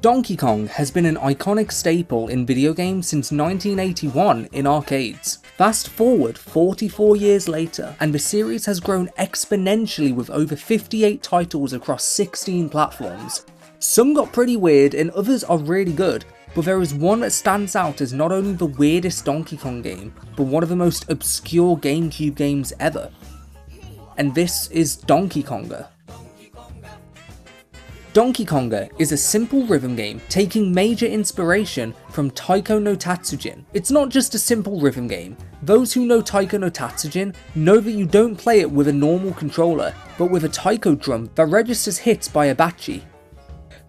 Donkey Kong has been an iconic staple in video games since 1981 in arcades. Fast forward 44 years later, and the series has grown exponentially with over 58 titles across 16 platforms. Some got pretty weird and others are really good, but there is one that stands out as not only the weirdest Donkey Kong game, but one of the most obscure GameCube games ever. And this is Donky Konga. Donky Konga is a simple rhythm game taking major inspiration from Taiko No Tatsujin. It's not just a simple rhythm game. Those who know Taiko No Tatsujin know that you don't play it with a normal controller, but with a taiko drum that registers hits by a bachi.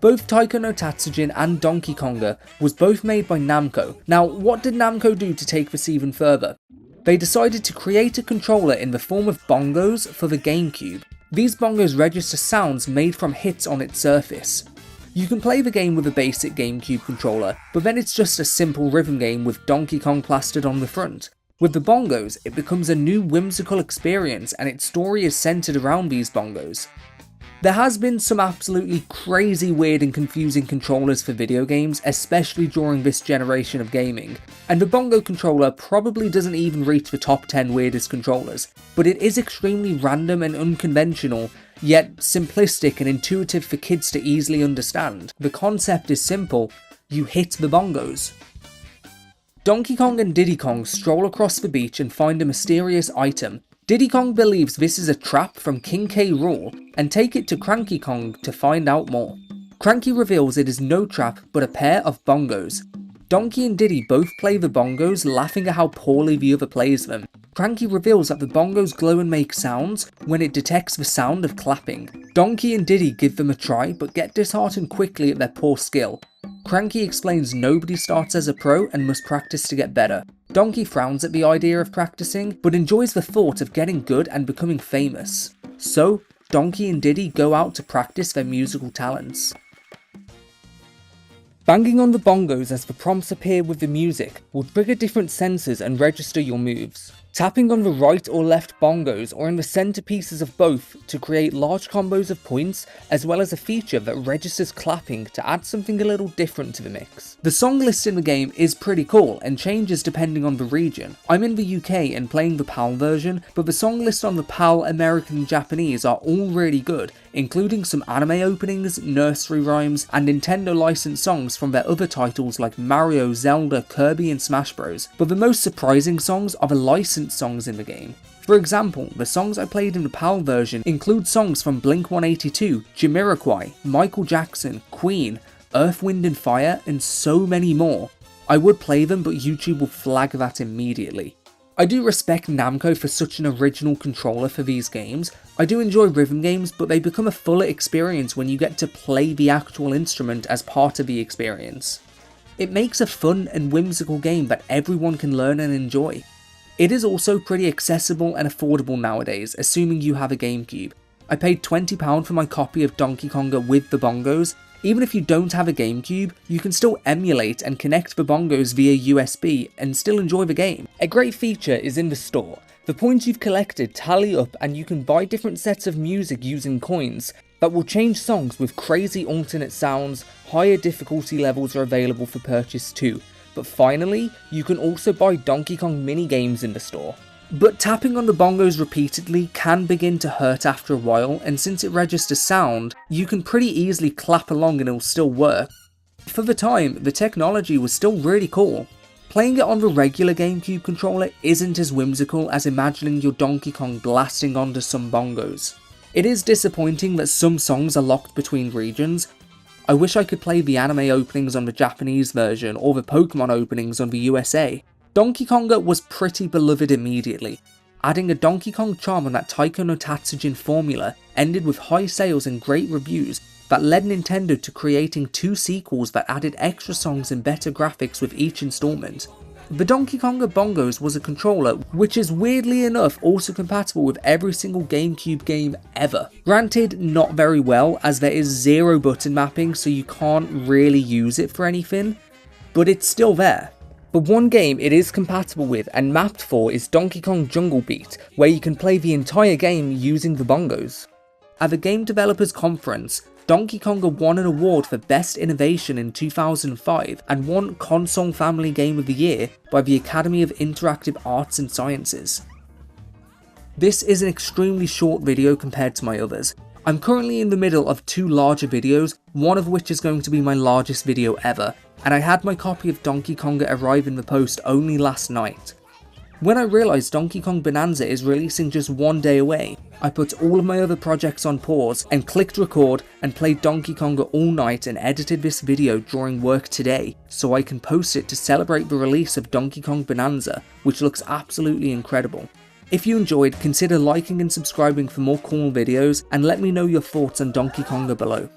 Both Taiko No Tatsujin and Donky Konga was both made by Namco. Now, what did Namco do to take this even further? They decided to create a controller in the form of bongos for the GameCube. These bongos register sounds made from hits on its surface. You can play the game with a basic GameCube controller, but then it's just a simple rhythm game with Donkey Kong plastered on the front. With the bongos, it becomes a new whimsical experience and its story is centered around these bongos. There has been some absolutely crazy weird and confusing controllers for video games, especially during this generation of gaming, and the bongo controller probably doesn't even reach the top 10 weirdest controllers, but it is extremely random and unconventional, yet simplistic and intuitive for kids to easily understand. The concept is simple: you hit the bongos. Donkey Kong and Diddy Kong stroll across the beach and find a mysterious item. Diddy Kong believes this is a trap from King K. Rool and take it to Cranky Kong to find out more. Cranky reveals it is no trap but a pair of bongos. Donkey and Diddy both play the bongos, laughing at how poorly the other plays them. Cranky reveals that the bongos glow and make sounds when it detects the sound of clapping. Donkey and Diddy give them a try but get disheartened quickly at their poor skill. Cranky explains nobody starts as a pro and must practice to get better. Donkey frowns at the idea of practicing, but enjoys the thought of getting good and becoming famous. So, Donkey and Diddy go out to practice their musical talents. Banging on the bongos as the prompts appear with the music will trigger different sensors and register your moves. Tapping on the right or left bongos or in the centerpieces of both to create large combos of points, as well as a feature that registers clapping to add something a little different to the mix. The song list in the game is pretty cool and changes depending on the region. I'm in the UK and playing the PAL version, but the song list on the PAL, American and Japanese are all really good, including some anime openings, nursery rhymes, and Nintendo licensed songs from their other titles like Mario, Zelda, Kirby and Smash Bros. But the most surprising songs are the licensed songs in the game. For example, the songs I played in the PAL version include songs from Blink-182, Jamiroquai, Michael Jackson, Queen, Earth, Wind and Fire, and so many more. I would play them, but YouTube will flag that immediately. I do respect Namco for such an original controller for these games. I do enjoy rhythm games, but they become a fuller experience when you get to play the actual instrument as part of the experience. It makes a fun and whimsical game that everyone can learn and enjoy. It is also pretty accessible and affordable nowadays, assuming you have a GameCube. I paid £20 for my copy of Donky Konga with the bongos. Even if you don't have a GameCube, you can still emulate and connect the bongos via USB and still enjoy the game. A great feature is in the store. The points you've collected tally up and you can buy different sets of music using coins that will change songs with crazy alternate sounds. Higher difficulty levels are available for purchase too. But finally, you can also buy Donkey Kong mini-games in the store. But tapping on the bongos repeatedly can begin to hurt after a while, and since it registers sound, you can pretty easily clap along and it'll still work. For the time, the technology was still really cool. Playing it on the regular GameCube controller isn't as whimsical as imagining your Donkey Kong blasting onto some bongos. It is disappointing that some songs are locked between regions. I wish I could play the anime openings on the Japanese version or the Pokemon openings on the USA. Donkey Konga was pretty beloved immediately. Adding a Donkey Kong charm on that Taiko No Tatsujin formula ended with high sales and great reviews that led Nintendo to creating 2 sequels that added extra songs and better graphics with each installment. The Donkey Konga Bongos was a controller which is weirdly enough also compatible with every single GameCube game ever. Granted, not very well as there is 0 button mapping, so you can't really use it for anything, but it's still there. But one game it is compatible with and mapped for is Donkey Kong Jungle Beat, where you can play the entire game using the bongos. At the Game Developers Conference, Donkey Konga won an award for Best Innovation in 2005 and won Console Family Game of the Year by the Academy of Interactive Arts and Sciences. This is an extremely short video compared to my others. I'm currently in the middle of 2 larger videos, one of which is going to be my largest video ever, and I had my copy of Donkey Konga arrive in the post only last night. When I realised Donkey Kong Bonanza is releasing just 1 day away, I put all of my other projects on pause and clicked record and played Donkey Konga all night and edited this video during work today so I can post it to celebrate the release of Donkey Kong Bonanza, which looks absolutely incredible. If you enjoyed, consider liking and subscribing for more cool videos, and let me know your thoughts on Donkey Konga below.